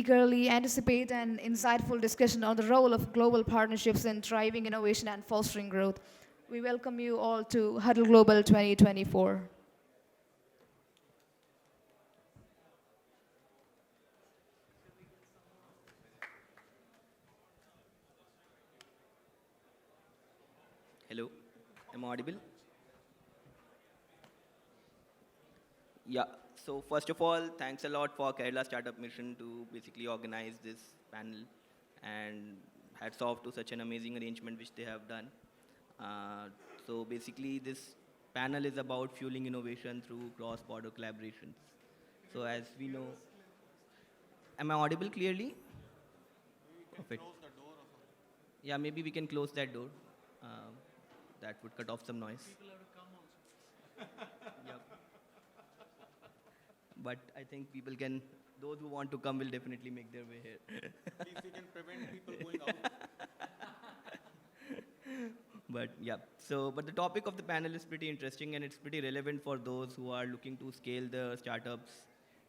eagerly anticipate an insightful discussion on the role of global partnerships in driving innovation and fostering growth. We welcome you all to Huddle Global 2024. Hello, am I audible? Yeah, so first of all, thanks a lot for Kerala Startup Mission to basically organize this panel, and hats off to such an amazing arrangement which they have done. Uh, so basically, this panel is about fueling innovation through cross-border collaborations. So as we know, am I audible clearly? Perfect. Yeah, maybe we can close that door. Uh, that would cut off some noise. Yep. But I think people can, those who want to come will definitely make their way here. If we can prevent people going out. But yeah, so, but the topic of the panel is pretty interesting and it's pretty relevant for those who are looking to scale the startups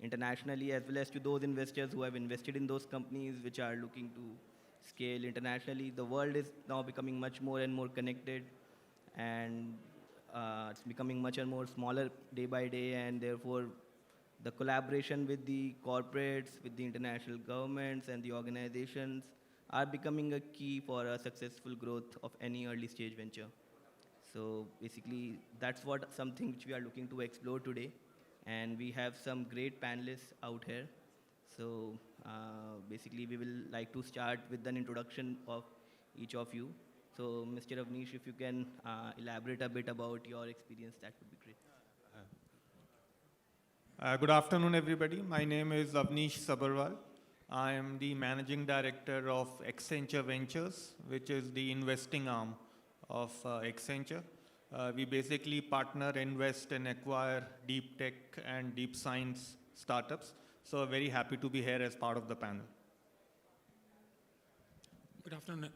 internationally, as well as to those investors who have invested in those companies which are looking to scale internationally. The world is now becoming much more and more connected, and it's becoming much and more smaller day by day, and therefore the collaboration with the corporates, with the international governments and the organizations are becoming a key for a successful growth of any early stage venture. So basically, that's what something which we are looking to explore today. And we have some great panelists out here. So basically, we will like to start with an introduction of each of you. So Mr. Avnish, if you can elaborate a bit about your experience, that would be great. Good afternoon, everybody. My name is Avnish Sabharwal. I am the managing director of Accenture Ventures, which is the investing arm of Accenture. We basically partner, invest, and acquire deep tech and deep science startups. So very happy to be here as part of the panel. Good afternoon.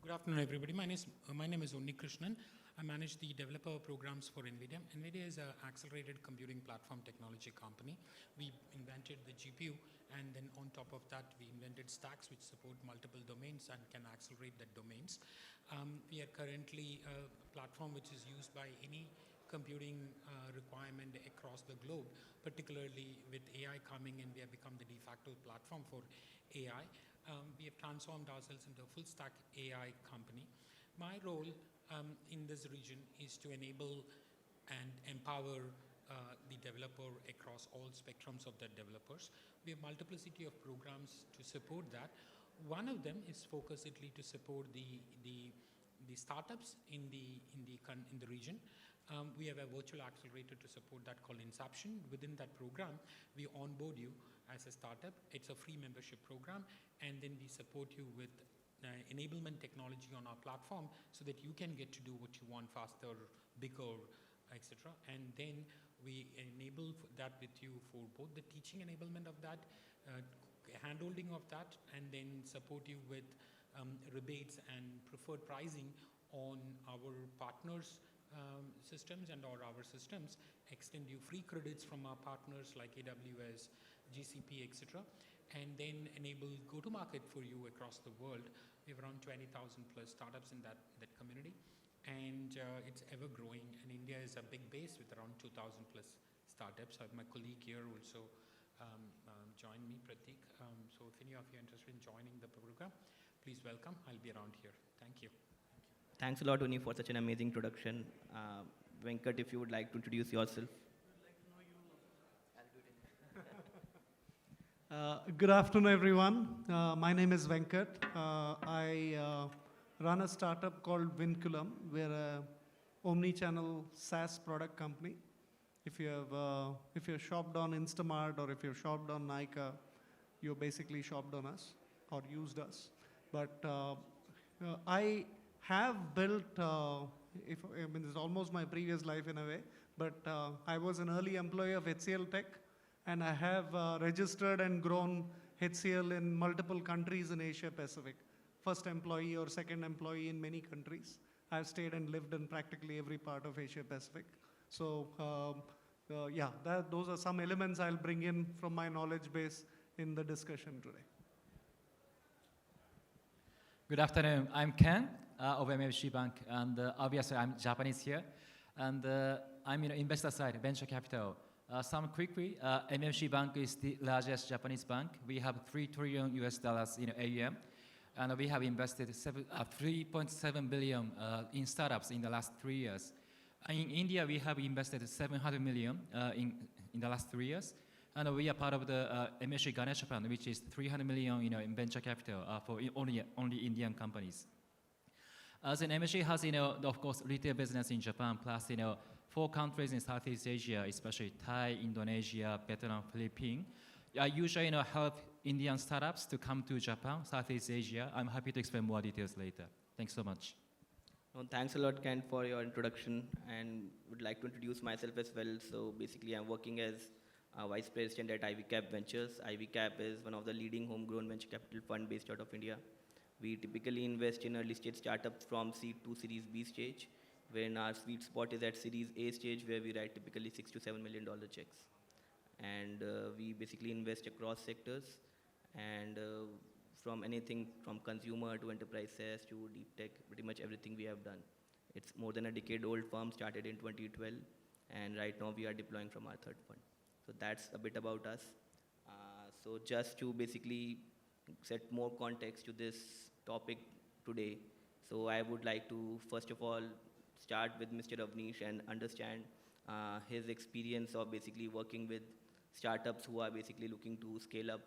Good afternoon, everybody. My name is Unnikrishnan. I manage the developer programs for NVIDIA. NVIDIA is an accelerated computing platform technology company. We invented the GPU, and then on top of that, we invented stacks which support multiple domains and can accelerate the domains. We are currently a platform which is used by any computing requirement across the globe, particularly with AI coming in, we have become the de facto platform for AI. We have transformed ourselves into a full stack AI company. My role in this region is to enable and empower the developer across all spectrums of the developers. We have multiplicity of programs to support that. One of them is focusedly to support the startups in the region. We have a virtual accelerator to support that called Inception. Within that program, we onboard you as a startup. It's a free membership program, and then we support you with enablement technology on our platform so that you can get to do what you want faster, bigger, etc. And then we enable that with you for both the teaching enablement of that, handholding of that, and then support you with rebates and preferred pricing on our partners' systems and or our systems, extend you free credits from our partners like AWS, GCP, etc. And then enable go-to-market for you across the world. We have around 20,000 plus startups in that community, and it's ever growing. And India is a big base with around 2,000 plus startups. I have my colleague here also join me, Pratik. So if any of you are interested in joining the program, please welcome. I'll be around here. Thank you. Thanks a lot, Uni, for such an amazing introduction. Venkat, if you would like to introduce yourself. Good afternoon, everyone. My name is Venkat. I run a startup called Vinculum. We're a omni-channel SaaS product company. If you're shopped on Instamart or if you're shopped on Nykaa, you're basically shopped on us or used us. But I have built, this is almost my previous life in a way, but I was an early employee of HCL Tech, and I have registered and grown HCL in multiple countries in Asia Pacific. First employee or second employee in many countries. I've stayed and lived in practically every part of Asia Pacific. So yeah, those are some elements I'll bring in from my knowledge base in the discussion today. Good afternoon. I'm Ken of MUFG Bank, and obviously I'm Japanese here, and I'm investor side, venture capital. Some quickly, MUFG Bank is the largest Japanese bank. We have $3 trillion AUM, and we have invested 3.7 billion in startups in the last 3 years. In India, we have invested 700 million in the last 3 years. And we are part of the MUFG Ganesha Fund, which is 300 million in venture capital for only Indian companies. As an MUFG has, of course, retail business in Japan, plus, 4 countries in Southeast Asia, especially Thai, Indonesia, Vietnam, Philippines. I usually help Indian startups to come to Japan, Southeast Asia. I'm happy to explain more details later. Thanks so much. Well, thanks a lot, Ken, for your introduction, and would like to introduce myself as well. So basically, I'm working as Vice President at IvyCap Ventures. IvyCap is one of the leading homegrown venture capital fund based out of India. We typically invest in early stage startups from seed to Series B stage, when our sweet spot is at Series A stage, where we write typically $6 to $7 million checks. And we basically invest across sectors, and from anything from consumer to enterprise SaaS to deep tech, pretty much everything we have done. It's more than a decade-old firm, started in 2012, and right now we are deploying from our third fund. So that's a bit about us. So just to basically set more context to this topic today, so I would like to first of all start with Mr. Avnish and understand his experience of basically working with startups who are basically looking to scale up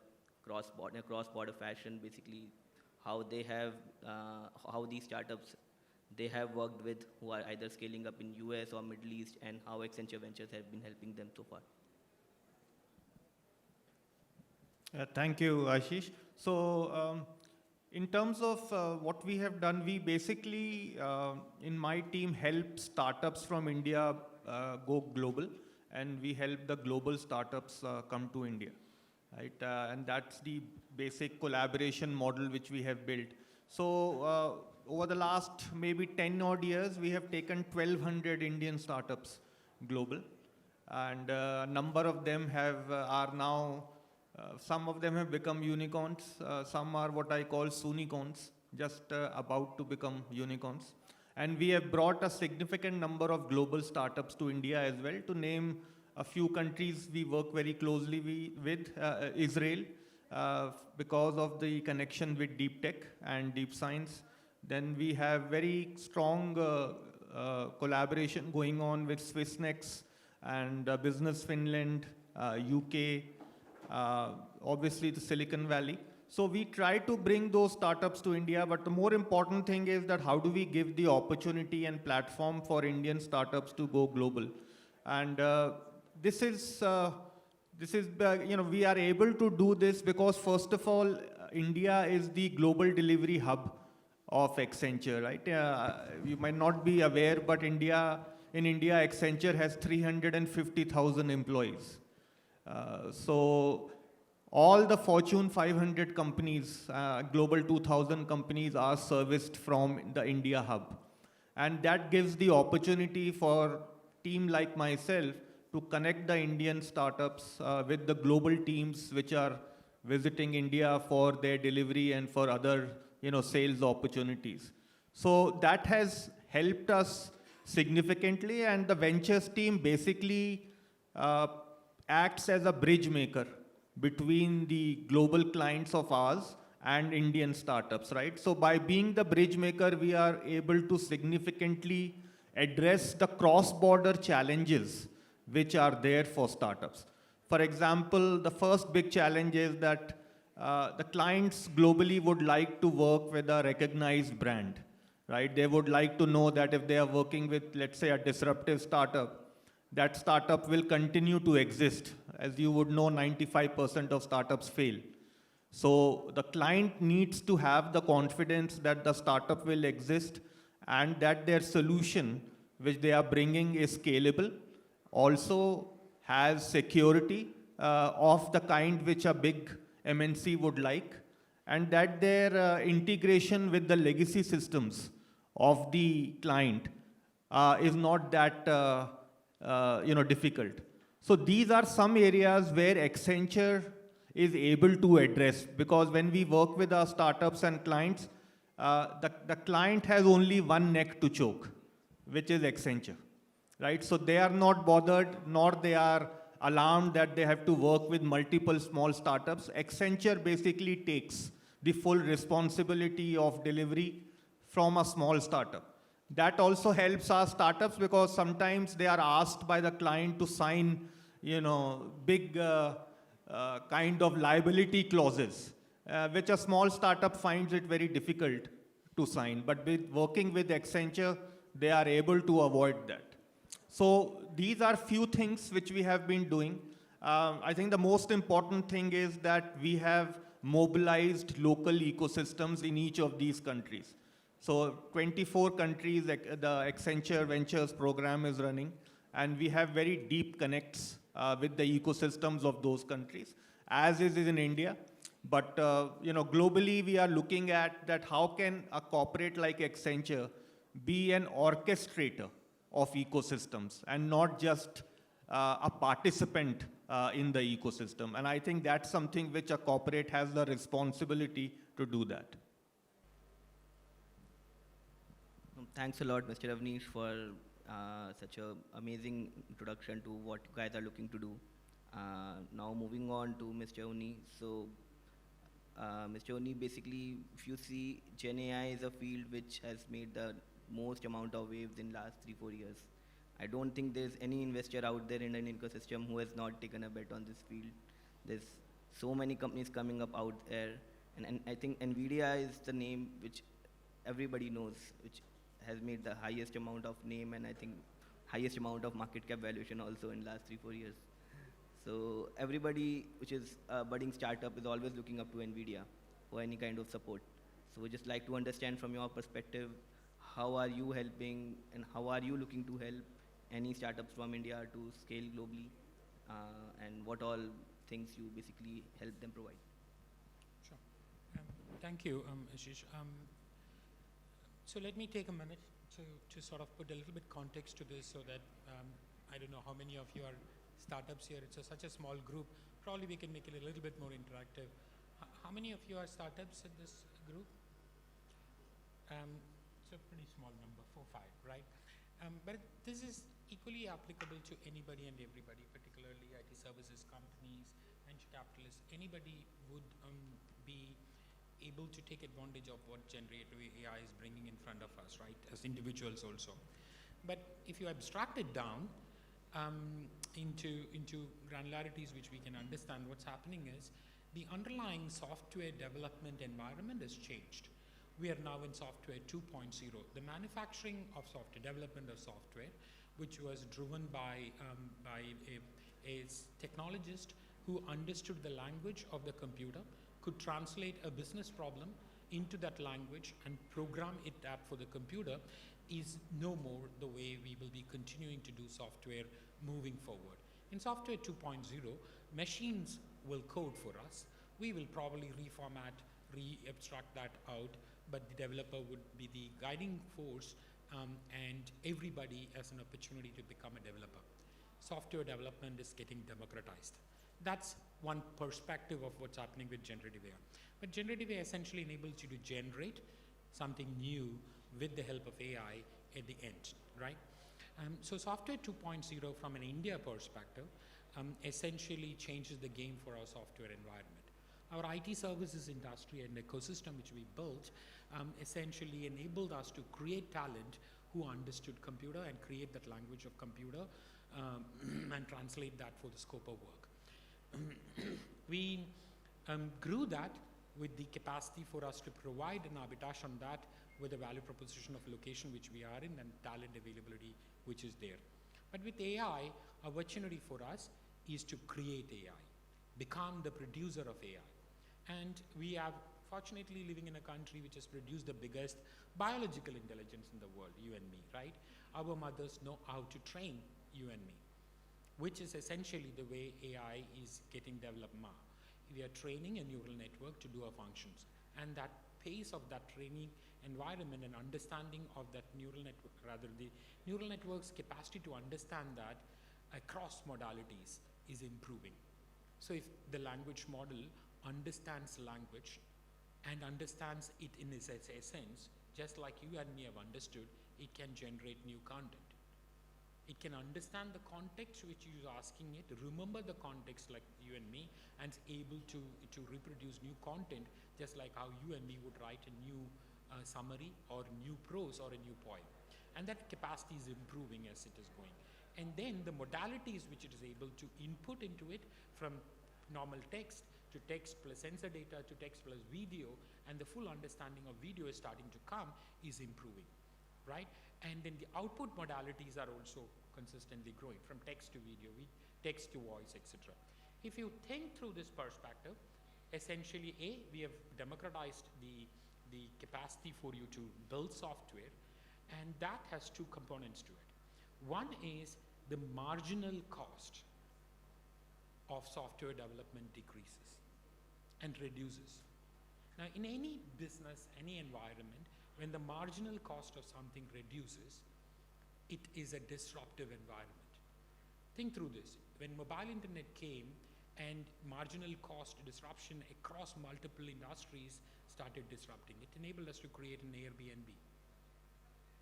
cross-border fashion, basically how they have, how these startups they have worked with who are either scaling up in US or Middle East, and how Accenture Ventures have been helping them so far. Thank you, Aashish. So, in terms of what we have done, we basically, in my team, help startups from India go global, and we help the global startups come to India, right? And that's the basic collaboration model which we have built. So, over the last maybe 10 odd years, we have taken 1,200 Indian startups global, and a number of them are now. Some of them have become unicorns. Some are what I call soonicorns, just about to become unicorns. And we have brought a significant number of global startups to India as well. To name a few countries we work very closely with, Israel, because of the connection with deep tech and deep science. Then we have very strong collaboration going on with Swissnex and Business Finland, UK, obviously the Silicon Valley. So we try to bring those startups to India, but the more important thing is that how do we give the opportunity and platform for Indian startups to go global? And this is we are able to do this because first of all, India is the global delivery hub of Accenture, right? You might not be aware, but in India, Accenture has 350,000 employees. So all the Fortune 500 companies, Global 2000 companies are serviced from the India hub. And that gives the opportunity for team like myself to connect the Indian startups with the global teams which are visiting India for their delivery and for other sales opportunities. So that has helped us significantly, and the ventures team basically acts as a bridge maker between the global clients of ours and Indian startups, right? So by being the bridge maker, we are able to significantly address the cross-border challenges which are there for startups. For example, the first big challenge is that the clients globally would like to work with a recognized brand, right? They would like to know that if they are working with, let's say, a disruptive startup, that startup will continue to exist. As you would know, 95% of startups fail. So the client needs to have the confidence that the startup will exist and that their solution, which they are bringing, is scalable, also has security of the kind which a big MNC would like, and that their integration with the legacy systems of the client is not that difficult. So these are some areas where Accenture is able to address. Because when we work with our startups and clients, the client has only one neck to choke, which is Accenture, right? So they are not bothered, nor they are alarmed that they have to work with multiple small startups. Accenture basically takes the full responsibility of delivery from a small startup. That also helps our startups because sometimes they are asked by the client to sign, big kind of liability clauses, which a small startup finds it very difficult to sign. But with working with Accenture, they are able to avoid that. So these are few things which we have been doing. I think the most important thing is that we have mobilized local ecosystems in each of these countries. So 24 countries, the Accenture Ventures program is running, and we have very deep connects with the ecosystems of those countries, as is in India. But globally, we are looking at that how can a corporate like Accenture be an orchestrator of ecosystems and not just a participant in the ecosystem. And I think that's something which a corporate has the responsibility to do that. Thanks a lot, Mr. Avnish, for such an amazing introduction to what you guys are looking to do. Now moving on to Mr. Oni. So, Mr. Oni, basically, if you see, Gen AI is a field which has made the most amount of waves in last 3-4 years. I don't think there's any investor out there in an ecosystem who has not taken a bet on this field. There's so many companies coming up out there, and I think NVIDIA is the name which everybody knows, which has made the highest amount of name and I think highest amount of market cap valuation also in last 3-4 years. So everybody which is a budding startup is always looking up to NVIDIA for any kind of support. So we just like to understand from your perspective, how are you helping and how are you looking to help any startups from India to scale globally, and what all things you basically help them provide? Sure. Thank you, Aashish. So let me take a minute to sort of put a little bit context to this so that I don't know how many of you are startups here. It's such a small group. Probably we can make it a little bit more interactive. How many of you are startups in this group? It's a pretty small number, 4, 5, right? But this is equally applicable to anybody and everybody, particularly IT services companies, venture capitalists. Anybody would be able to take advantage of what generative AI is bringing in front of us, right, as individuals also. But if you abstract it down into granularities which we can understand, what's happening is the underlying software development environment has changed. We are now in software 2.0. The manufacturing of software, development of software, which was driven by a technologist who understood the language of the computer, could translate a business problem into that language and program it up for the computer, is no more the way we will be continuing to do software moving forward. In software 2.0, machines will code for us. We will probably reformat, re-abstract that out, but the developer would be the guiding force, and everybody has an opportunity to become a developer. Software development is getting democratized. That's one perspective of what's happening with generative AI. But generative AI essentially enables you to generate something new with the help of AI at the end, right? So software 2.0 from an India perspective essentially changes the game for our software environment. Our IT services industry and ecosystem which we built essentially enabled us to create talent who understood computer and create that language of computer and translate that for the scope of work. We grew that with the capacity for us to provide an arbitrage on that with the value proposition of location which we are in and talent availability which is there. But with AI, our opportunity for us is to create AI, become the producer of AI. And we are fortunately living in a country which has produced the biggest biological intelligence in the world, you and me, right? Our mothers know how to train you and me, which is essentially the way AI is getting developed now. We are training a neural network to do our functions. And that pace of that training environment and understanding of that neural network, rather the neural network's capacity to understand that across modalities is improving. So if the language model understands language and understands it in its essence, just like you and me have understood, it can generate new content. It can understand the context which you are asking it, remember the context like you and me, and is able to reproduce new content, just like how you and me would write a new summary or new prose or a new poem. And that capacity is improving as it is going. And then the modalities which it is able to input into it, from normal text to text plus sensor data to text plus video, and the full understanding of video is starting to come, is improving, right? And then the output modalities are also consistently growing, from text to video, text to voice, etc. If you think through this perspective, essentially, we have democratized the capacity for you to build software, and that has two components to it. One is the marginal cost of software development decreases and reduces. Now, in any business, any environment, when the marginal cost of something reduces, it is a disruptive environment. Think through this. When mobile internet came and marginal cost disruption across multiple industries started disrupting, it enabled us to create an Airbnb.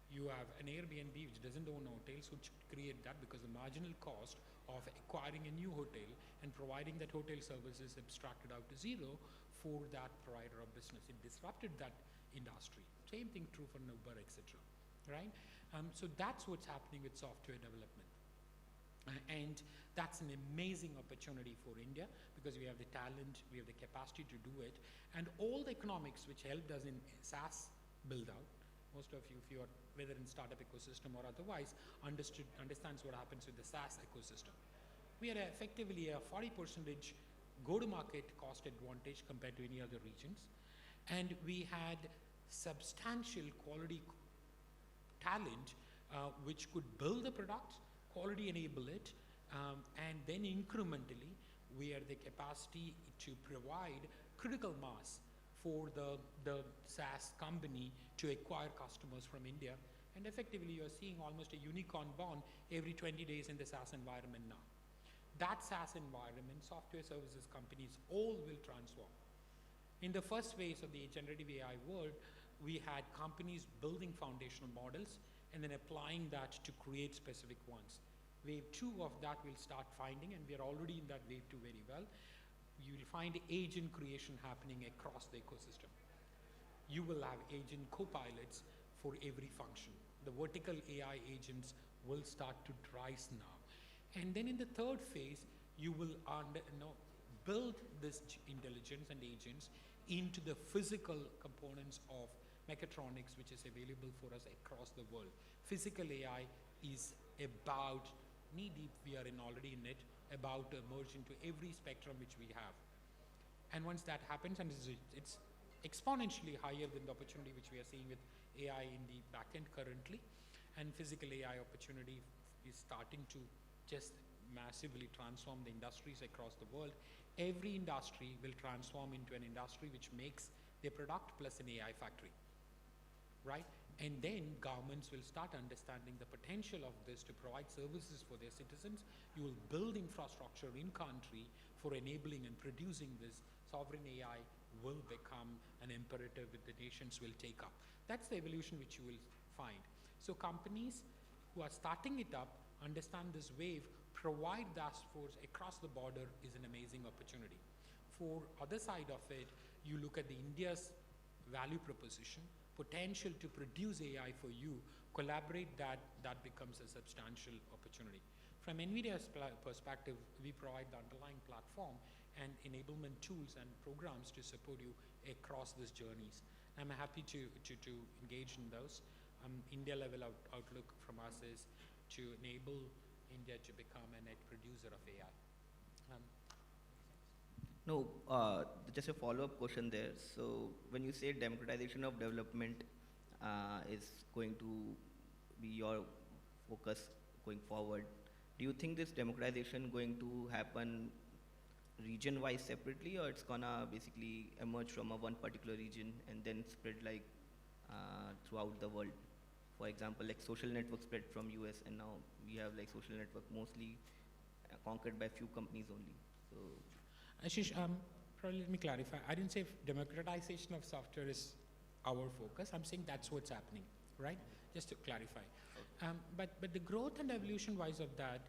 You have an Airbnb which doesn't own hotels, which create that because the marginal cost of acquiring a new hotel and providing that hotel service is abstracted out to zero for that provider of business. It disrupted that industry. Same thing true for Uber, etc. Right? So that's what's happening with software development. And that's an amazing opportunity for India, because we have the talent, we have the capacity to do it, and all the economics which helped us in SaaS build out. Most of you, if you are whether in startup ecosystem or otherwise, understands what happens with the SaaS ecosystem. We are effectively a 40% go-to-market cost advantage compared to any other regions, and we had substantial quality talent which could build the product, quality enable it, and then incrementally we have the capacity to provide critical mass for the SaaS company to acquire customers from India. And effectively you are seeing almost a unicorn born every 20 days in the SaaS environment now. That SaaS environment, software services companies all will transform. In the first phase of the generative AI world, we had companies building foundational models and then applying that to create specific ones. Wave 2 of that we'll start finding, and we are already in that wave 2 very well. You will find agent creation happening across the ecosystem. You will have agent co-pilots for every function. The vertical AI agents will start to rise now. And then in the third phase, you will build this intelligence and agents into the physical components of mechatronics, which is available for us across the world. Physical AI is about knee-deep, we are already in it, about to merge into every spectrum which we have. And once that happens, and it's exponentially higher than the opportunity which we are seeing with AI in the backend currently, and physical AI opportunity is starting to just massively transform the industries across the world. Every industry will transform into an industry which makes their product plus an AI factory, right? And then governments will start understanding the potential of this to provide services for their citizens. You will build infrastructure in country for enabling and producing this. Sovereign AI will become an imperative that the nations will take up. That's the evolution which you will find. So companies who are starting it up understand this wave, provide that force across the border is an amazing opportunity. For other side of it, you look at the India's value proposition, potential to produce AI for you, collaborate that becomes a substantial opportunity. From NVIDIA's perspective, we provide the underlying platform and enablement tools and programs to support you across these journeys. I'm happy to engage in those. India level outlook from us is to enable India to become a net producer of AI. No, just a follow-up question there. So when you say democratization of development is going to be your focus going forward, do you think this democratization going to happen region-wise separately, or it's gonna basically emerge from one particular region and then spread like throughout the world? For example, like social network spread from US, and now we have like social network mostly conquered by few companies only. So Ashish, probably let me clarify. I didn't say democratization of software is our focus. I'm saying that's what's happening, right? Just to clarify. But the growth and evolution wise of that,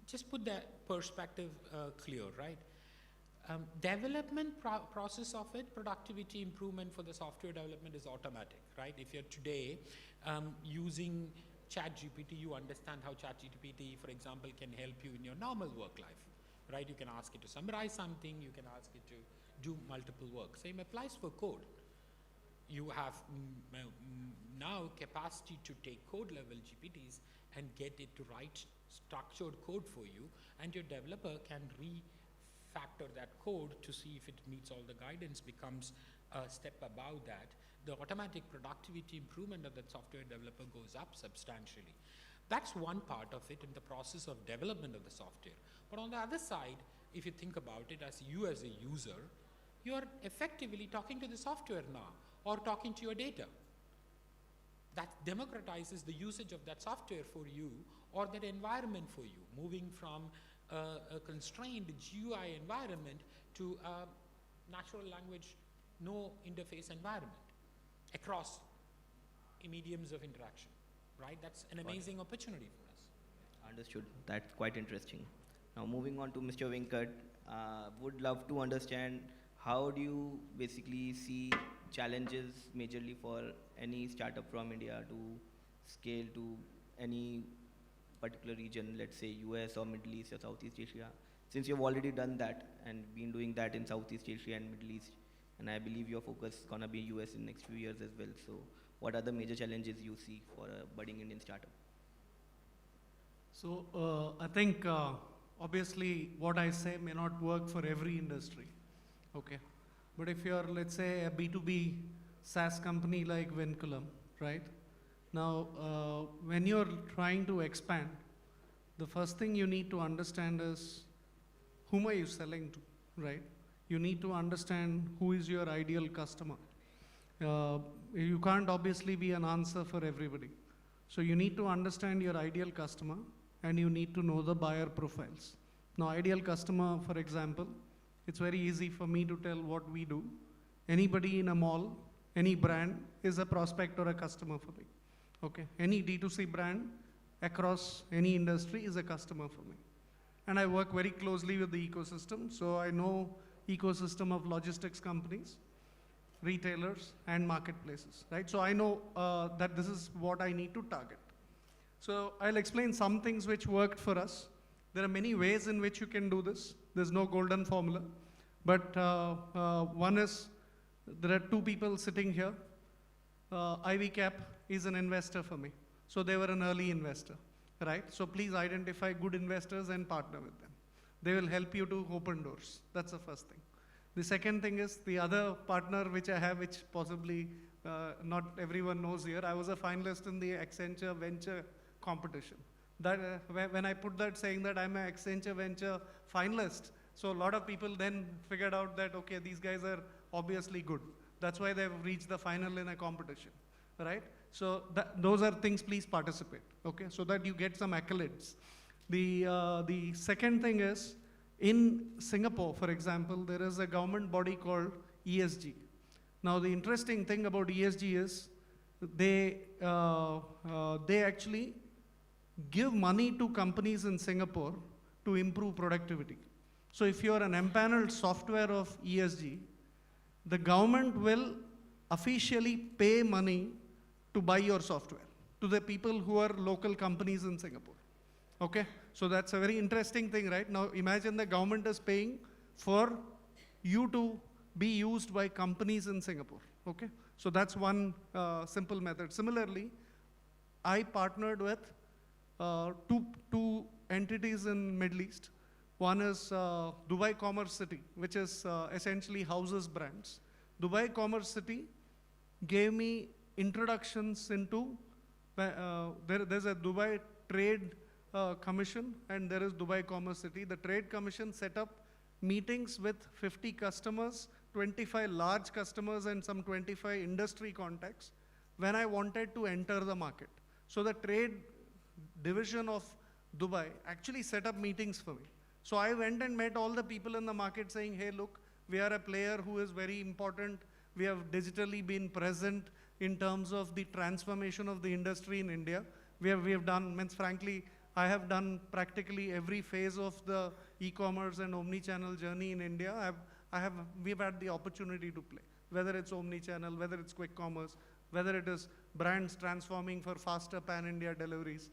just put that perspective clear, right? Development process of it, productivity improvement for the software development is automatic, right? If you're today using ChatGPT, you understand how ChatGPT, for example, can help you in your normal work life, right? You can ask it to summarize something, you can ask it to do multiple work. Same applies for code. You have now capacity to take code level GPTs and get it to write structured code for you, and your developer can refactor that code to see if it meets all the guidance, becomes a step above that. The automatic productivity improvement of that software developer goes up substantially. That's one part of it in the process of development of the software. But on the other side, if you think about it as you as a user, you are effectively talking to the software now or talking to your data. That democratizes the usage of that software for you or that environment for you, moving from a constrained GUI environment to a natural language, no interface environment across mediums of interaction, right? That's an amazing opportunity for us. Understood. That's quite interesting. Now moving on to Mr. Venkat, would love to understand how do you basically see challenges majorly for any startup from India to scale to any particular region, let's say US or Middle East or Southeast Asia, since you've already done that and been doing that in Southeast Asia and Middle East, and I believe your focus is gonna be US in next few years as well. So what are the major challenges you see for a budding Indian startup? So I think obviously what I say may not work for every industry, okay? But if you're, let's say, a B2B SaaS company like Vinculum, right? Now, when you're trying to expand, the first thing you need to understand is whom are you selling to, right? You need to understand who is your ideal customer. You can't obviously be an answer for everybody. So you need to understand your ideal customer and you need to know the buyer profiles. Now, ideal customer, for example, it's very easy for me to tell what we do. Anybody in a mall, any brand is a prospect or a customer for me. Okay, any D2C brand across any industry is a customer for me. And I work very closely with the ecosystem, so I know ecosystem of logistics companies, retailers, and marketplaces, right? So I know that this is what I need to target. So I'll explain some things which worked for us. There are many ways in which you can do this. There's no golden formula. But one is, there are two people sitting here. IvyCap is an investor for me. So they were an early investor, right? So please identify good investors and partner with them. They will help you to open doors. That's the first thing. The second thing is the other partner which I have, which possibly not everyone knows here. I was a finalist in the Accenture Venture competition. That when I put that saying that I'm an Accenture Venture finalist, so a lot of people then figured out that, okay, these guys are obviously good. That's why they've reached the final in a competition, right? So those are things, please participate, okay? So that you get some accolades. The second thing is, in Singapore, for example, there is a government body called ESG. Now, the interesting thing about ESG is they actually give money to companies in Singapore to improve productivity. So if you're an empaneled software of ESG, the government will officially pay money to buy your software to the people who are local companies in Singapore. Okay, so that's a very interesting thing, right? Now imagine the government is paying for you to be used by companies in Singapore. Okay, so that's one simple method. Similarly, I partnered with two entities in Middle East. One is Dubai Commerce City, which is essentially houses brands. Dubai Commerce City gave me introductions into, there's a Dubai Trade Commission and there is Dubai Commerce City. The Trade Commission set up meetings with 50 customers, 25 large customers and some 25 industry contacts when I wanted to enter the market. So the trade division of Dubai actually set up meetings for me. So I went and met all the people in the market saying, hey, look, we are a player who is very important. We have digitally been present in terms of the transformation of the industry in India. We have done, means frankly, I have done practically every phase of the e-commerce and omni-channel journey in India. We've had the opportunity to play, whether it's omni-channel, whether it's quick commerce, whether it is brands transforming for faster pan-India deliveries.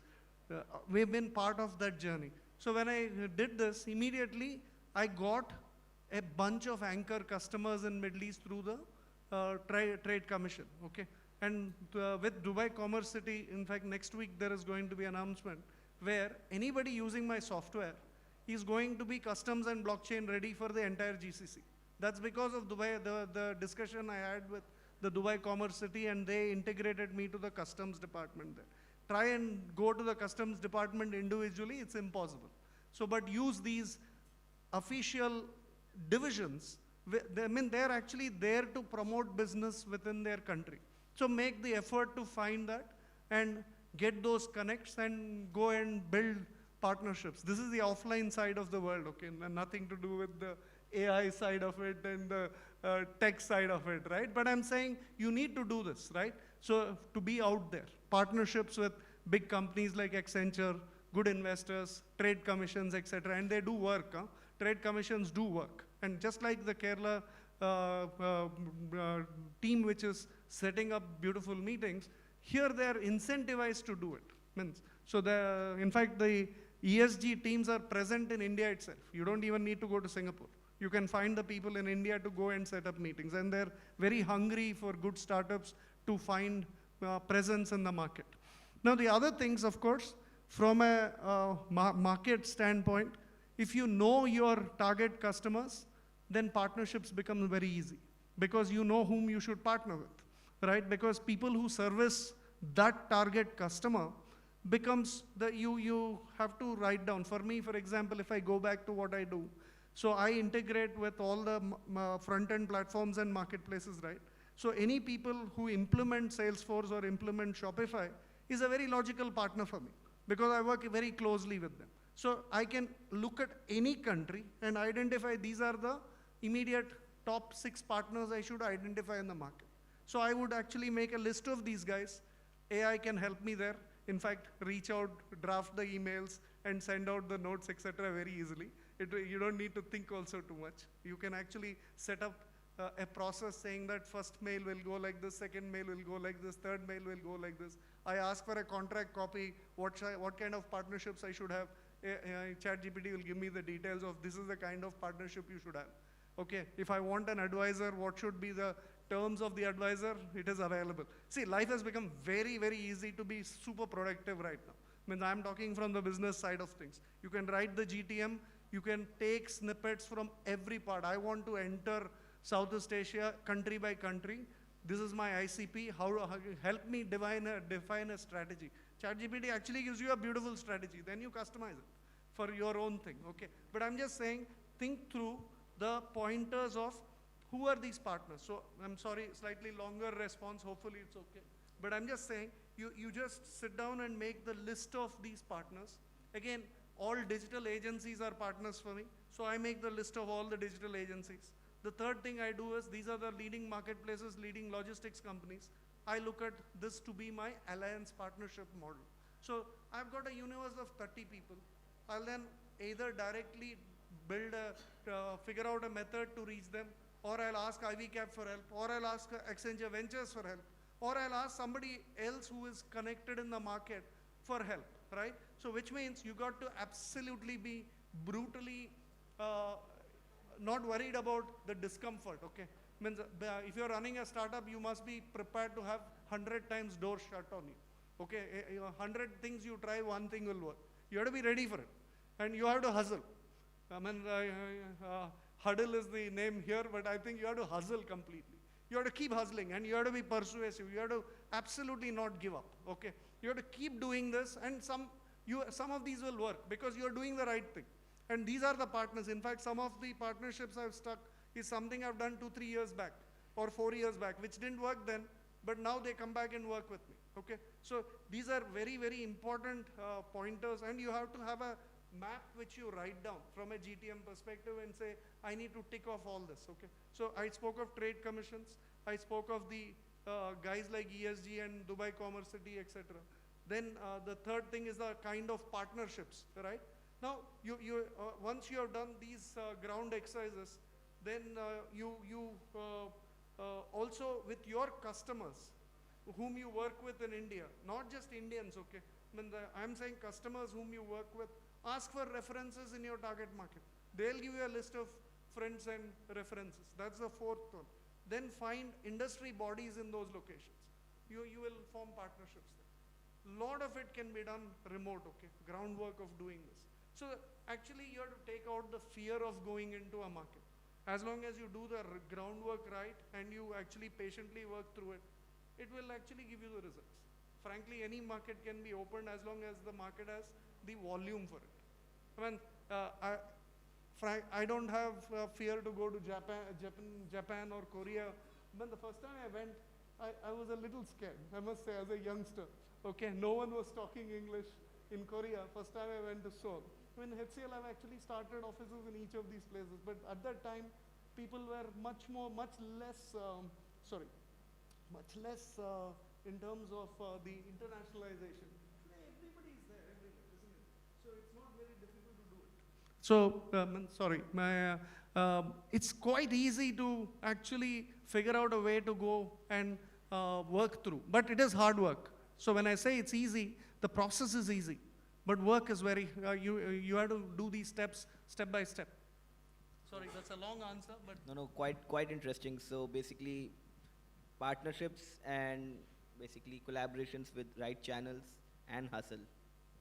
We've been part of that journey. So when I did this, immediately I got a bunch of anchor customers in Middle East through the trade commission, okay? And with Dubai Commerce City, in fact, next week there is going to be an announcement where anybody using my software is going to be customs and blockchain ready for the entire GCC. That's because of Dubai, the discussion I had with the Dubai Commerce City, and they integrated me to the customs department there. Try and go to the customs department individually, it's impossible. So, but use these official divisions. I mean, they're actually there to promote business within their country. So make the effort to find that and get those connects and go and build partnerships. This is the offline side of the world, okay? Nothing to do with the AI side of it and the tech side of it, right? But I'm saying you need to do this, right? So to be out there, partnerships with big companies like Accenture, good investors, trade commissions, etc. And they do work, huh? Trade commissions do work. And just like the Kerala team which is setting up beautiful meetings, here they're incentivized to do it. So in fact, the ESG teams are present in India itself. You don't even need to go to Singapore. You can find the people in India to go and set up meetings. And they're very hungry for good startups to find presence in the market. Now the other things, of course, from a market standpoint, if you know your target customers, then partnerships become very easy because you know whom you should partner with, right? Because people who service that target customer becomes you have to write down. For me, for example, if I go back to what I do, so I integrate with all the front-end platforms and marketplaces, right? So any people who implement Salesforce or implement Shopify is a very logical partner for me because I work very closely with them. So I can look at any country and identify these are the immediate top 6 partners I should identify in the market. So I would actually make a list of these guys. AI can help me there. In fact, reach out, draft the emails, and send out the notes, etc. very easily. You don't need to think also too much. You can actually set up a process saying that first mail will go like this, second mail will go like this, third mail will go like this. I ask for a contract copy, what kind of partnerships I should have. ChatGPT will give me the details of this is the kind of partnership you should have. Okay, if I want an advisor, what should be the terms of the advisor? It is available. See, life has become very, very easy to be super productive right now. I mean, I'm talking from the business side of things. You can write the GTM, you can take snippets from every part. I want to enter Southeast Asia country by country. This is my ICP. Help me define a strategy. ChatGPT actually gives you a beautiful strategy. Then you customize it for your own thing, okay? But I'm just saying, think through the pointers of who are these partners. So I'm sorry, slightly longer response, hopefully it's okay. But I'm just saying, you just sit down and make the list of these partners. Again, all digital agencies are partners for me. So I make the list of all the digital agencies. The third thing I do is, these are the leading marketplaces, leading logistics companies. I look at this to be my alliance partnership model. So I've got a universe of 30 people. I'll then either directly figure out a method to reach them, or I'll ask IvyCap for help, or I'll ask Accenture Ventures for help, or I'll ask somebody else who is connected in the market for help, right? So which means you got to absolutely be brutally not worried about the discomfort, okay? Means if you're running a startup, you must be prepared to have 100 times doors shut on you, okay? 100 things you try, one thing will work. You have to be ready for it, and you have to hustle. I mean, huddle is the name here, but I think you have to hustle completely. You have to keep hustling, and you have to be persuasive. You have to absolutely not give up, okay? You have to keep doing this, and some of these will work because you are doing the right thing. And these are the partners. In fact, some of the partnerships I've stuck is something I've done 2-3 years back or 4 years back, which didn't work then, but now they come back and work with me, okay? So these are very, very important pointers, and you have to have a map which you write down from a GTM perspective and say, I need to tick off all this, okay? So I spoke of trade commissions, I spoke of the guys like ESG and Dubai Commerce City, etc. Then the third thing is the kind of partnerships, right? Now, once you have done these ground exercises, then you also with your customers whom you work with in India, not just Indians, okay? I'm saying customers whom you work with, ask for references in your target market. They'll give you a list of friends and references. That's the fourth one. Then find industry bodies in those locations. You will form partnerships there. Lot of it can be done remote, okay? Groundwork of doing this. So actually you have to take out the fear of going into a market. As long as you do the groundwork right and you actually patiently work through it, it will actually give you the results. Frankly, any market can be opened as long as the market has the volume for it. I mean, I don't have fear to go to Japan or Korea. But the first time I went, I was a little scared, I must say, as a youngster. Okay, no one was talking English in Korea. First time I went to Seoul. When HCL have actually started offices in each of these places, but at that time, people were much less in terms of the internationalization. Today, everybody is there everywhere, isn't it? So it's not very difficult to do it. So, it's quite easy to actually figure out a way to go and work through, but it is hard work. So when I say it's easy, the process is easy, but work is very, you have to do these steps, step by step. Sorry, that's a long answer, but. No, quite interesting. So basically, partnerships and basically collaborations with right channels and hustle,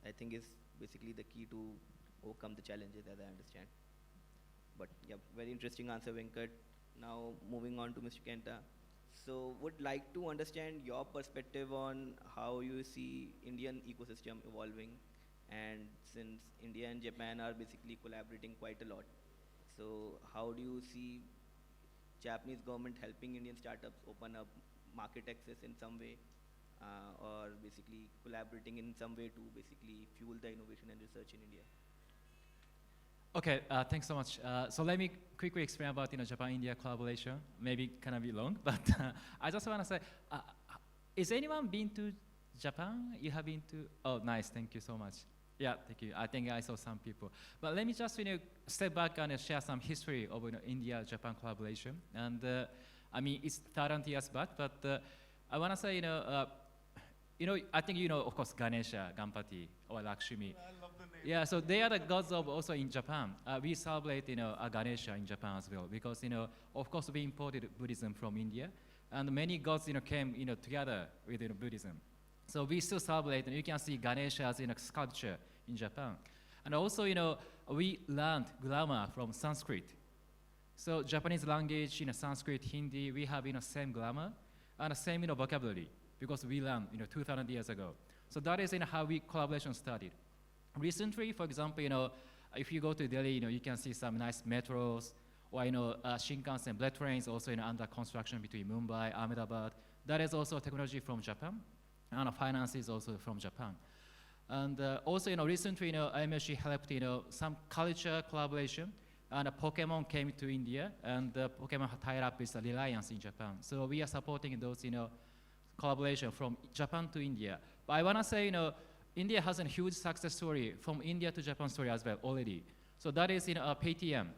I think is basically the key to overcome the challenges, as I understand. But yeah, very interesting answer, Venkat. Now moving on to Mr. Kenta. So would like to understand your perspective on how you see Indian ecosystem evolving, and since India and Japan are basically collaborating quite a lot, so how do you see Japanese government helping Indian startups open up market access in some way, or basically collaborating in some way to basically fuel the innovation and research in India? Okay, thanks so much. So let me quickly explain about Japan-India collaboration. Maybe kind of be long, but I just want to say, is anyone been to Japan? You have been to? Oh, nice. Thank you so much. Yeah, thank you. I think I saw some people. But let me just step back and share some history of India-Japan collaboration. And I mean, it's 30 years back, but I want to say, I think of course, Ganesha, Ganpati, or Lakshmi. I love the name. Yeah, so they are the gods of also in Japan. We celebrate, Ganesha in Japan as well, because, of course, we imported Buddhism from India, and many gods, came, together with Buddhism. So we still celebrate, and you can see Ganesha as sculpture in Japan. And also, we learned grammar from Sanskrit. So Japanese language, Sanskrit, Hindi, we have, same grammar and same, vocabulary, because we learned, 2,000 years ago. So that is, how we collaboration started. Recently, for example, if you go to Delhi, you can see some nice metros, or, Shinkansen, bullet trains also, under construction between Mumbai, Ahmedabad. That is also technology from Japan, and finance is also from Japan. And also, recently, IMFG helped, some culture collaboration, and Pokemon came to India, and Pokemon tied up with Reliance in Japan. So we are supporting those, collaboration from Japan to India. But I want to say, India has a huge success story from India to Japan story as well already. So that is Paytm.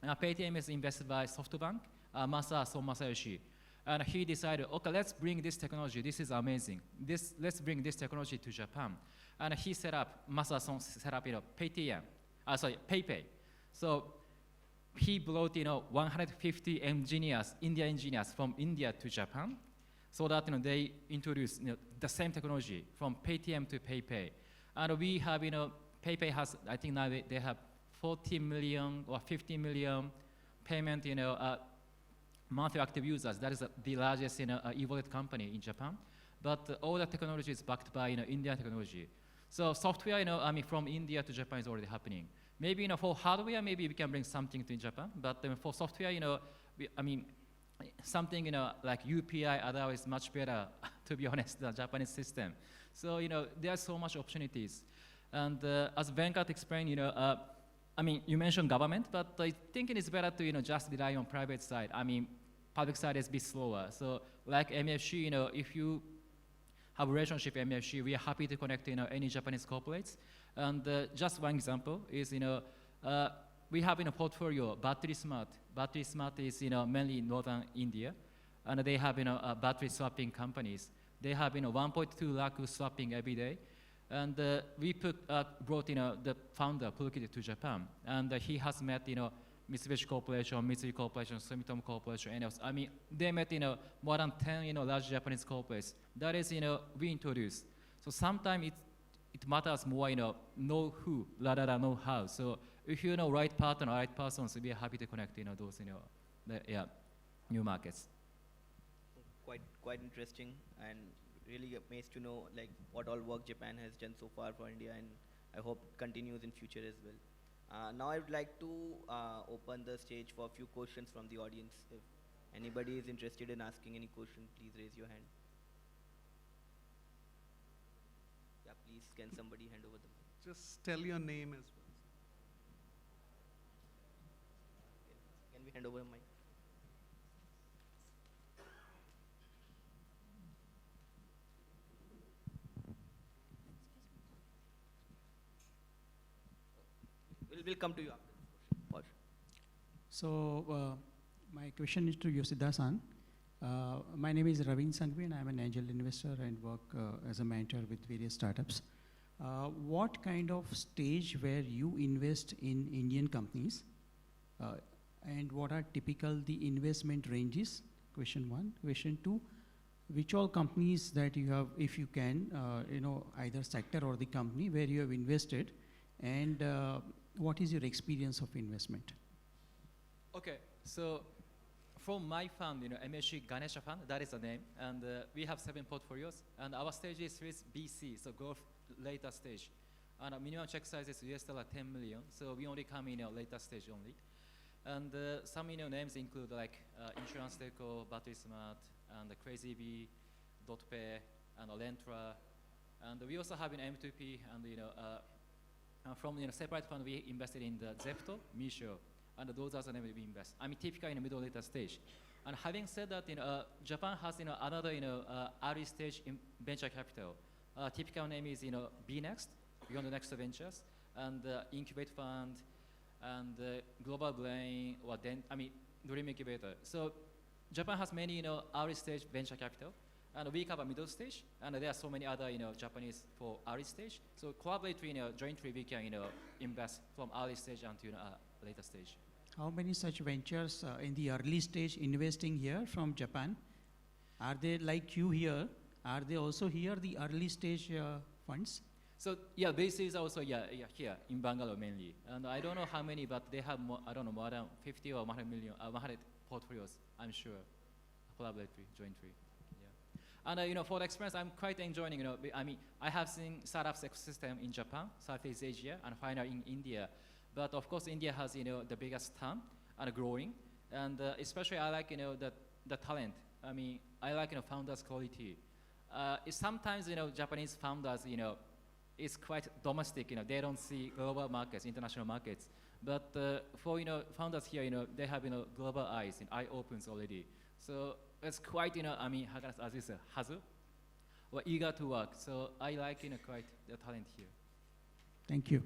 Paytm is invested by SoftBank, Masayoshi. And he decided, okay, let's bring this technology. This is amazing. Let's bring this technology to Japan. And he set up, Masa-san set up, Paytm, PayPay. So he brought, 150 engineers, India engineers from India to Japan, so that they introduce the same technology from Paytm to PayPay. And we have, PayPay has, I think now they have 40 million or 50 million payment, monthly active users. That is the largest e-wallet company in Japan. But all the technology is backed by Indian technology. So software, from India to Japan is already happening. Maybe for hardware, maybe we can bring something to Japan. But for software, something like UPI, otherwise much better, to be honest, the Japanese system. So there are so much opportunities. And as Venkat explained, I mean, you mentioned government, but I think it is better to, just rely on private side. I mean, public side is a bit slower. So like MUFG, if you have a relationship with MUFG, we are happy to connect, any Japanese corporates. And just one example is, we have in a portfolio Battery Smart. Battery Smart is, mainly in northern India, and they have, battery swapping companies. They have, 1.2 lakh swapping every day. And we brought, the founder, Pulkit, to Japan. And he has met, Mitsubishi Corporation, Mitsui Corporation, Sumitomo Corporation, and else. I mean, they met, more than 10, large Japanese corporates. That is, we introduced. So sometimes it matters more, know who rather than know how. So if you know right partner, right persons, we are happy to connect, those, new markets. Quite interesting, and really amazed to know like what all work Japan has done so far for India, and I hope it continues in future as well. Now I would like to open the stage for a few questions from the audience. If anybody is interested in asking any question, please raise your hand. Yeah, please, can somebody hand over the mic? Just tell your name as well. Can we hand over a mic? We'll come to you after this question. So my question is to Yoshida-san. My name is Ravin Sanghvi, and I'm an angel investor and work as a mentor with various startups. What kind of stage where you invest in Indian companies, and what are typical the investment ranges? Question one. Question two, which all companies that you have, if you can, either sector or the company where you have invested, and what is your experience of investment? Okay, so from my fund, MSC Ganesha Fund, that is the name, and we have 7 portfolios, and our stage is Series BC, so growth later stage. And minimum check size is $10 million, so we only come in later stage only. And some names include like Insurance Teco, Battery Smart, and Crazy Bee, DotPay, and Lentra. And we also have an M2P, and from separate fund, we invested in the Zepto, Misho, and those are the names we invest. I mean, typically in the middle later stage. And having said that, Japan has another early stage in venture capital. Typical name is BNext, Beyond the Next Ventures, and Incubate Fund, and Global Brain, or Dream Incubator. So Japan has many early stage venture capital. And we cover middle stage, and there are so many other Japanese for early stage. So collaboratively, jointly we can invest from early stage until later stage. How many such ventures in the early stage investing here from Japan? Are they like you here? Are they also here the early stage funds? So yeah, this is also here in Bangalore mainly, and I don't know how many, but they have more, I don't know, more than 50 or 100 million, 100 portfolios, I'm sure, collaboratively, jointly. And for the experience, I'm quite enjoying. I have seen startups ecosystem in Japan, Southeast Asia, and finally in India. But of course, India has the biggest TAM and growing, and especially I like the talent. I like founders' quality. Sometimes Japanese founders is quite domestic. They don't see global markets, international markets. But for founders here, they have global eyes, eye opens already. So it's quite, as you say, hazu, or eager to work. So I like, quite the talent here. Thank you.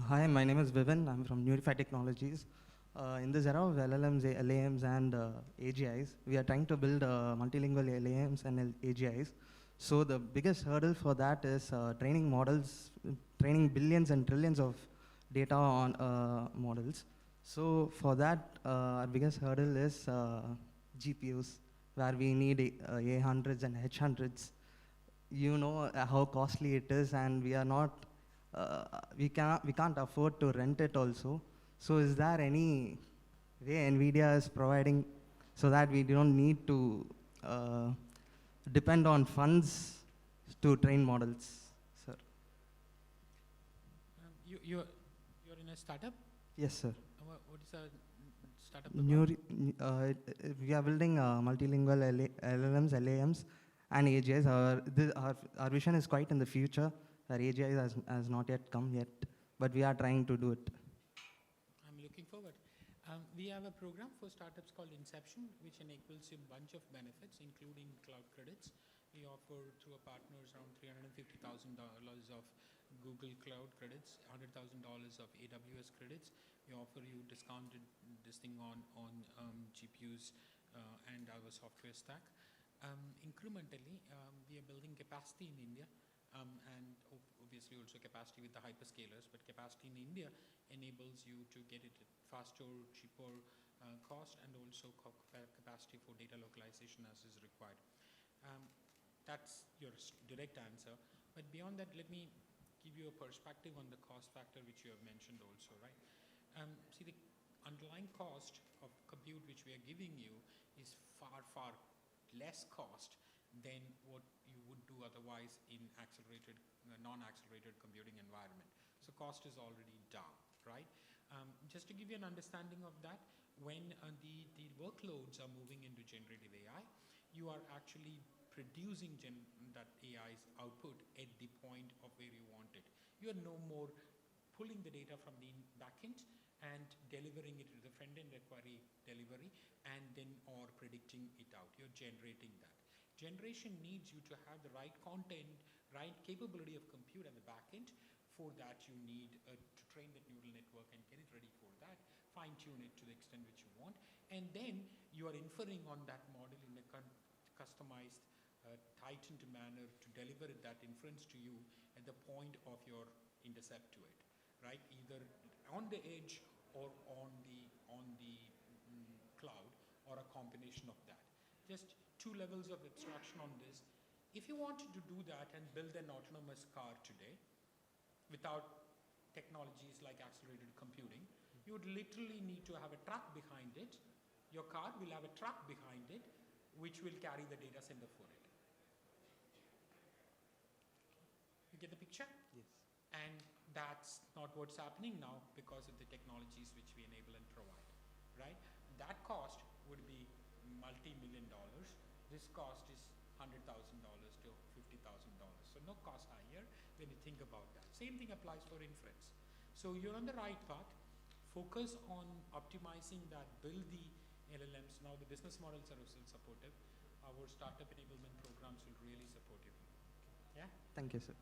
Hi, my name is Vivin. I'm from Neurify Technologies. In this era of LLMs, LAMs, and AGIs, we are trying to build multilingual LAMs and AGIs. So the biggest hurdle for that is training models, training billions and trillions of data on models. So for that, our biggest hurdle is GPUs, where we need A100s and H100s. You know how costly it is, and we are not, we can't afford to rent it also. So is there any way NVIDIA is providing so that we don't need to depend on funds to train models, sir? You're in a startup? Yes, sir. What is a startup Neuri- about? we are building multilingual LLMs, LAMs, and AGIs. Our vision is quite in the future. Our AGIs has not yet come yet, but we are trying to do it. I'm looking forward. We have a program for startups called Inception, which enables you a bunch of benefits, including cloud credits. We offer through our partners around $350,000 of Google Cloud credits, $100,000 of AWS credits. We offer you discounted this thing on GPUs and our software stack. Incrementally, we are building capacity in India and obviously also capacity with the hyperscalers, but capacity in India enables you to get it at faster, cheaper cost, and also capacity for data localization as is required. That's your direct answer. But beyond that, let me give you a perspective on the cost factor which you have mentioned also, right? See, the underlying cost of compute which we are giving you is far, far less cost than what you would do otherwise in accelerated, non-accelerated computing environment. So cost is already down, right? Just to give you an understanding of that, when the workloads are moving into generative AI, you are actually producing that AI's output at the point of where you want it. You are no more pulling the data from the backend and delivering it to the front-end query delivery and then or predicting it out. You're generating that. Generation needs you to have the right content, right capability of compute at the backend. For that, you need to train that neural network and get it ready for that, fine-tune it to the extent which you want, and then you are inferring on that model in a customized, tightened manner to deliver that inference to you at the point of your intercept to it, right? Either on the edge or on the cloud, or a combination of that. Just two levels of abstraction on this. If you wanted to do that and build an autonomous car today without technologies like accelerated computing, you would literally need to have a truck behind it. Your car will have a truck behind it which will carry the data center for it. You get the picture? Yes. And that's not what's happening now because of the technologies which we enable and provide, right? That cost would be multi-million dollars. This cost is $100,000 to $50,000. So no cost higher when you think about that. Same thing applies for inference. So you're on the right path. Focus on optimizing that, build the LLMs. Now the business models are still supportive. Our startup enablement programs will really support you. Yeah? Thank you, sir.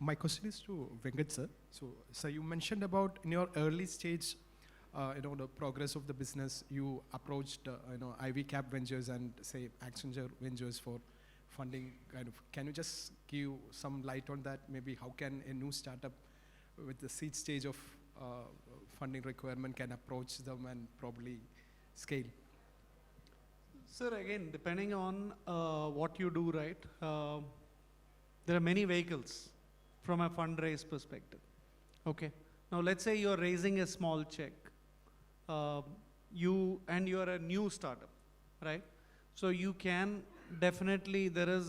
My question is to Venkat sir. So, sir, you mentioned about in your early stage, the progress of the business, you approached, IvyCap Ventures and say Accenture Ventures for funding. Can you just give some light on that? Maybe how can a new startup with the seed stage of funding requirement can approach them and probably scale? Sir, again, depending on what you do, right? There are many vehicles from a fundraise perspective. Okay. Now let's say you're raising a small check. You are a new startup, right? So you can definitely, there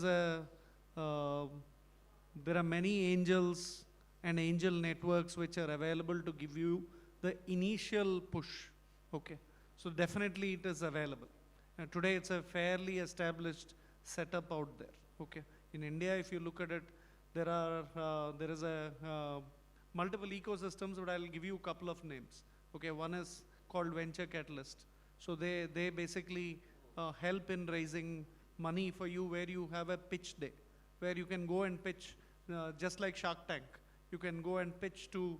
are many angels and angel networks which are available to give you the initial push. Okay. So definitely it is available. And today it's a fairly established setup out there. Okay. In India, if you look at it, there is a multiple ecosystems, but I'll give you a couple of names. Okay, one is called Venture Catalyst. So they basically help in raising money for you, where you have a pitch day, where you can go and pitch, just like Shark Tank. You can go and pitch to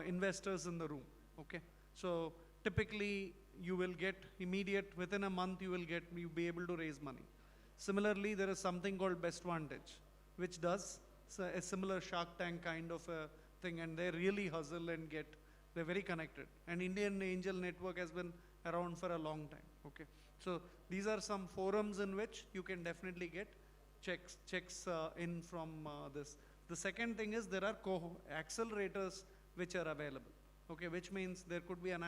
investors in the room. Okay, so typically you will get immediate, within a month you'll be able to raise money. Similarly, there is something called Best Vantage, which does a similar Shark Tank kind of a thing, and they really hustle and they're very connected. And Indian Angel Network has been around for a long time. Okay, so these are some forums in which you can definitely get checks in from this. The second thing is there are accelerators which are available. Okay, which means there could be an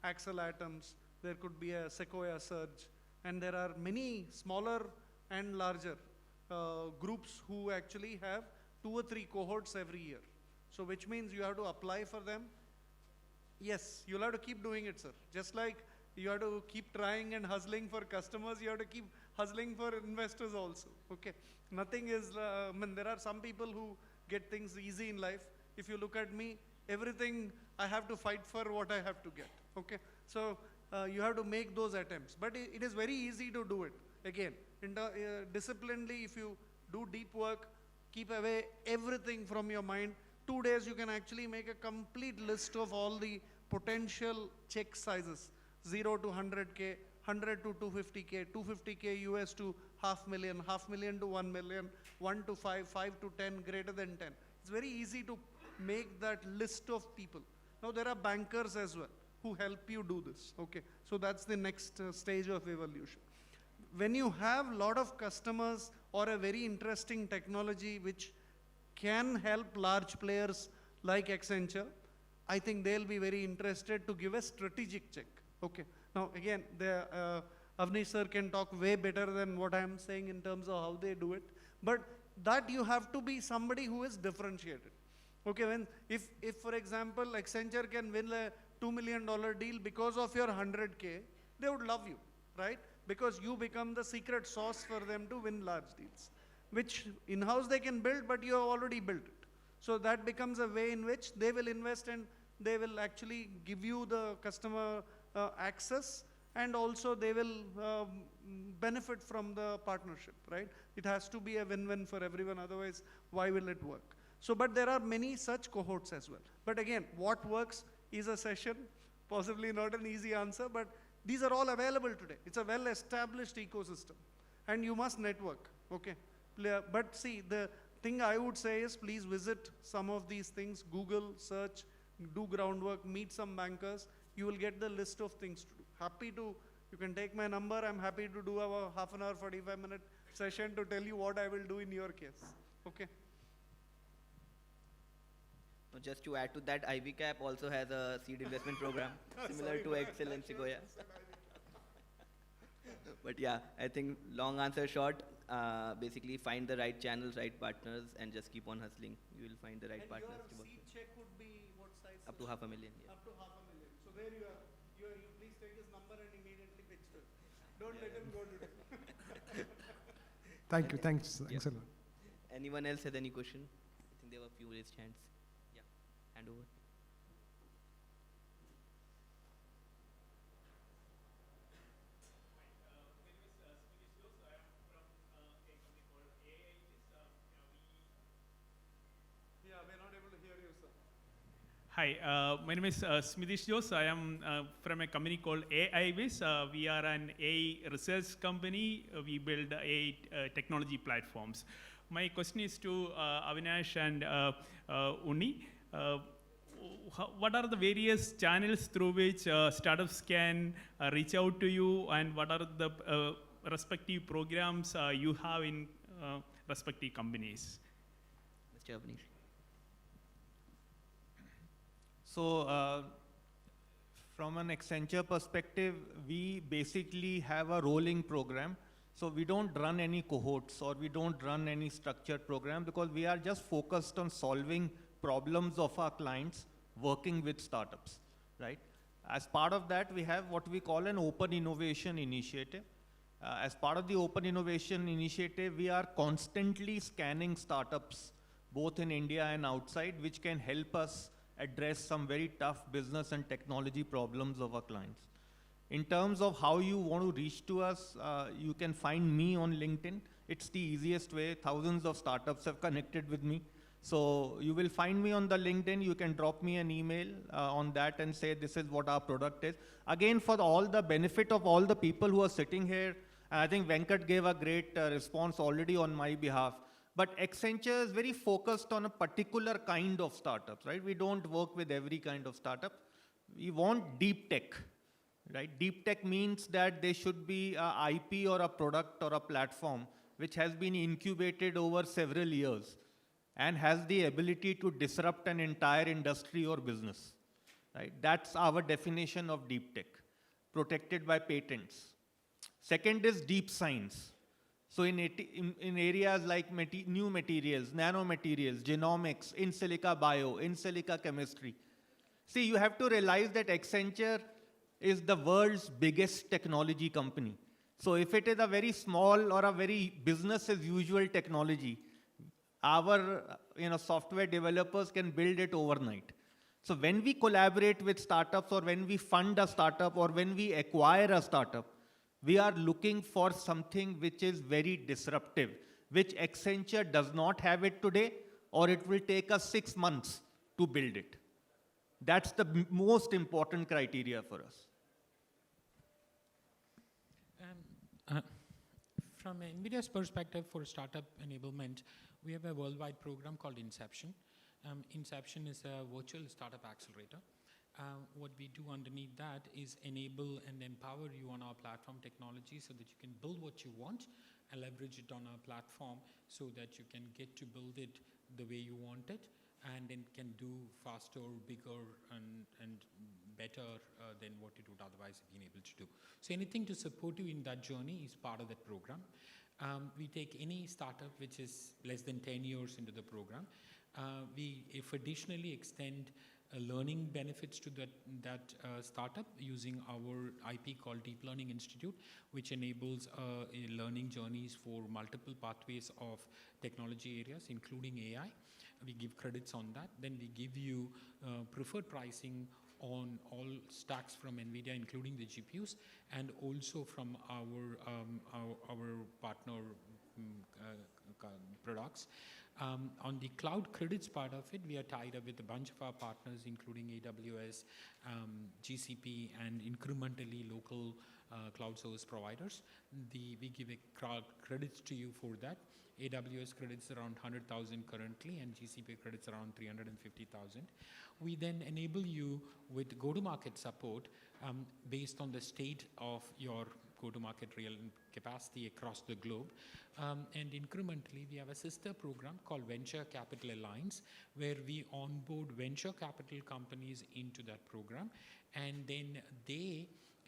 Axel Atoms, there could be a Sequoia Surge, And there are many smaller and larger groups who actually have 2 or 3 cohorts every year. So which means you have to apply for them. Yes, you'll have to keep doing it, sir. Just like you have to keep trying and hustling for customers, you have to keep hustling for investors also. Okay, nothing is, I mean, there are some people who get things easy in life. If you look at me, everything I have to fight for what I have to get. Okay, so you have to make those attempts. But it is very easy to do it. Again, disciplinedly, if you do deep work, keep away everything from your mind. 2 days you can actually make a complete list of all the potential check sizes, 0 to 100K, 100 to 250K, 250K US to $500,000, $500,000 to 1 million, 1 to 5, 5 to 10, greater than 10. It's very easy to make that list of people. Now there are bankers as well who help you do this. Okay, so that's the next stage of evolution. When you have a lot of customers or a very interesting technology which can help large players like Accenture, I think they'll be very interested to give a strategic check. Okay. Now again, Avnish sir can talk way better than what I'm saying in terms of how they do it. But that you have to be somebody who is differentiated. Okay, if for example Accenture can win a $2 million deal because of your 100K, they would love you, right? Because you become the secret sauce for them to win large deals, which in-house they can build, but you have already built it. So that becomes a way in which they will invest and they will actually give you the customer access, and also they will benefit from the partnership, right? It has to be a win-win for everyone, otherwise why will it work? So, but there are many such cohorts as well. But again, what works is a session, possibly not an easy answer, but these are all available today. It's a well-established ecosystem, and you must network, okay? But see, the thing I would say is please visit some of these things, Google, search, do groundwork, meet some bankers. You will get the list of things to do. Happy to, you can take my number. I'm happy to do a half an hour, 45-minute session to tell you what I will do in your case, okay? Now, just to add to that, IvyCap also has a seed investment program similar to Excel and Sequoia. But yeah, I think long answer short, basically find the right channels, right partners, and just keep on hustling. You will find the right and partners. Your seed check would be what size? Up to $500,000. Yeah. Up to $500,000. So there you are. You please take his number and immediately pitch to him. Don't let him go today. Thank you. Thanks a lot. Anyone else has any question? I think there were a few raised hands. Yeah, hand over. Hi, my name is Smithish Jose. I am from a company called IvyCap. We are an AI research company. We build AI technology platforms. My question is to Avinash and Unni. What are the various channels through which startups can reach out to you, and what are the respective programs you have in respective companies? Mr. Avnish. So, from an Accenture perspective, we basically have a rolling program. So we don't run any cohorts or we don't run any structured program because we are just focused on solving problems of our clients working with startups, right? As part of that, we have what we call an open innovation initiative. As part of the open innovation initiative, we are constantly scanning startups, both in India and outside, which can help us address some very tough business and technology problems of our clients. In terms of how you want to reach to us, you can find me on LinkedIn. It's the easiest way. Thousands of startups have connected with me. So you will find me on the LinkedIn. You can drop me an email on that and say this is what our product is. Again, for all the benefit of all the people who are sitting here, and I think Venkat gave a great response already on my behalf. But Accenture is very focused on a particular kind of startups, right? We don't work with every kind of startup. We want deep tech, right? Deep tech means that there should be a IP or a product or a platform which has been incubated over several years and has the ability to disrupt an entire industry or business, right? That's our definition of deep tech, protected by patents. Second is deep science. So in areas like new materials, nanomaterials, genomics, in silica bio, in silica chemistry. See, you have to realize that Accenture is the world's biggest technology company. So if it is a very small or a very business as usual technology, our software developers can build it overnight. So when we collaborate with startups, or when we fund a startup, or when we acquire a startup, we are looking for something which is very disruptive, which Accenture does not have it today, or it will take us 6 months to build it. That's the most important criteria for us. From NVIDIA's perspective for startup enablement, we have a worldwide program called Inception. Inception is a virtual startup accelerator. What we do underneath that is enable and empower you on our platform technology so that you can build what you want and leverage it on our platform so that you can get to build it the way you want it, and then can do faster, bigger, and better than what it would otherwise have been able to do. So anything to support you in that journey is part of that program. We take any startup which is less than 10 years into the program. If additionally extend learning benefits to that startup using our IP called Deep Learning Institute, which enables learning journeys for multiple pathways of technology areas, including AI. We give credits on that. Then we give you preferred pricing on all stacks from NVIDIA, including the GPUs, and also from our partner products. On the cloud credits part of it, we are tied up with a bunch of our partners, including AWS, GCP, and incrementally local cloud service providers. We give a credits to you for that. AWS credits around 100,000 currently, and GCP credits around 350,000. We then enable you with go-to-market support based on the state of your go-to-market real capacity across the globe. And incrementally, we have a sister program called Venture Capital Alliance, where we onboard venture capital companies into that program. And then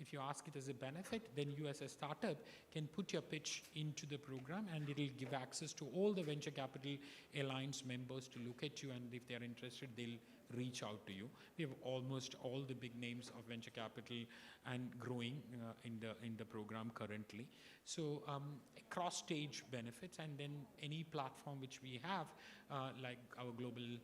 if you ask it as a benefit, then you as a startup can put your pitch into the program, and it will give access to all the Venture Capital Alliance members to look at you, and if they're interested, they'll reach out to you. We have almost all the big names of venture capital and growing in the program currently. So cross-stage benefits, and then any platform which we have, like our global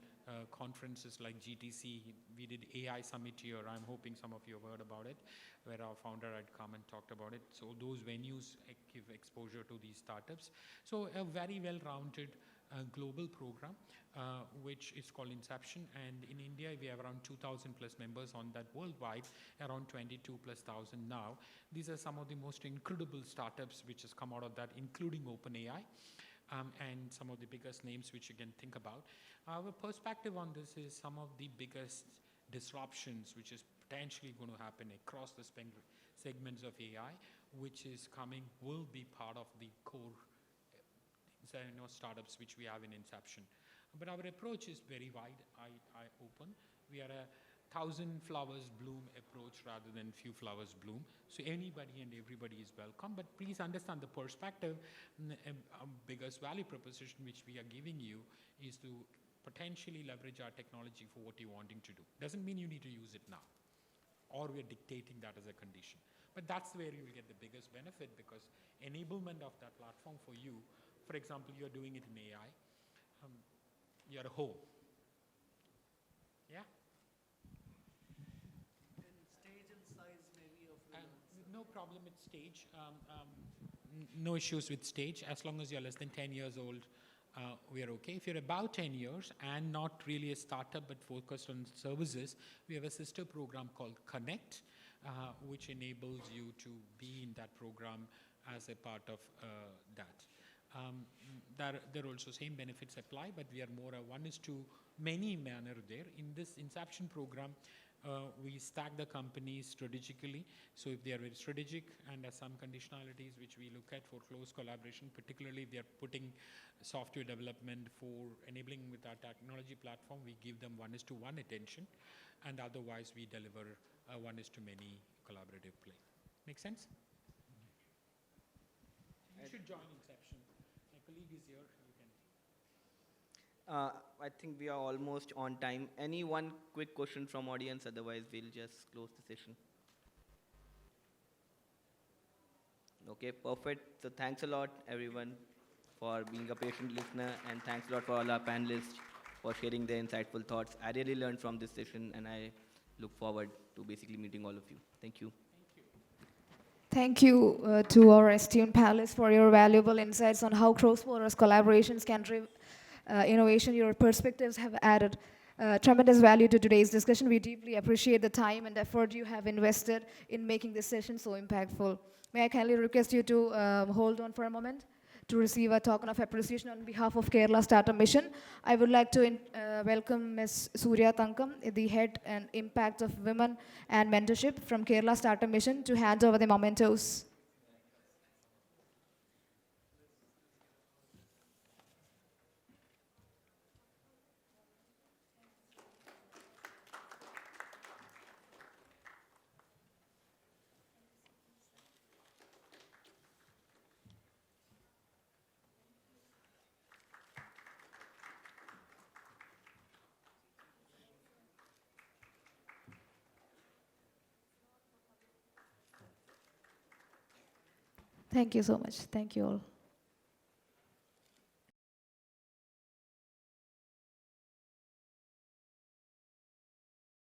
conferences like GTC, we did AI Summit here. I'm hoping some of you have heard about it, where our founder had come and talked about it. So those venues give exposure to these startups. So a very well-rounded global program, which is called Inception. And in India, we have around 2,000 plus members on that worldwide, around 22 plus thousand now. These are some of the most incredible startups which has come out of that, including OpenAI. And some of the biggest names which you can think about. Our perspective on this is some of the biggest disruptions which is potentially going to happen across the segments of AI, which is coming, will be part of the core startups which we have in Inception. But our approach is very wide, open. We are a 1,000 flowers bloom approach rather than few flowers bloom. So anybody and everybody is welcome, but please understand the perspective. Biggest value proposition which we are giving you is to potentially leverage our technology for what you're wanting to do. Doesn't mean you need to use it now, or we're dictating that as a condition. But that's where you will get the biggest benefit, because enablement of that platform for you, for example, you're doing it in AI, you're at home. Yeah? Stage and size maybe of no problem with stage. No issues with stage. As long as you're less than 10 years old, we are okay. If you're about 10 years and not really a startup but focused on services, we have a sister program called Connect, which enables you to be in that program as a part of that. There are also same benefits apply, but we are more a one-is-to-many manner there. In this Inception program, we stack the companies strategically. So if they are very strategic and have some conditionalities which we look at for close collaboration, particularly if they are putting software development for enabling with our technology platform, we give them one-is-to-one attention, and otherwise we deliver a one-is-to-many collaborative play. Make sense? You should join Inception. My colleague is here. You can. I think we are almost on time. Any one quick question from audience, otherwise we'll just close the session. Okay, perfect. So thanks a lot, everyone, for being a patient listener, and thanks a lot for all our panelists for sharing their insightful thoughts. I really learned from this session, and I look forward to basically meeting all of you. Thank you. Thank you to our esteemed panelists for your valuable insights on how cross-border collaborations can drive innovation. Your perspectives have added tremendous value to today's discussion. We deeply appreciate the time and effort you have invested in making this session so impactful. May I kindly request you to hold on for a moment to receive a token of appreciation on behalf of Kerala Startup Mission. I would like to welcome Ms. Surya Tankam, the Head and Impact of Women and Mentorship from Kerala Startup Mission, to hand over the mementos. Thank you so much. Thank you all.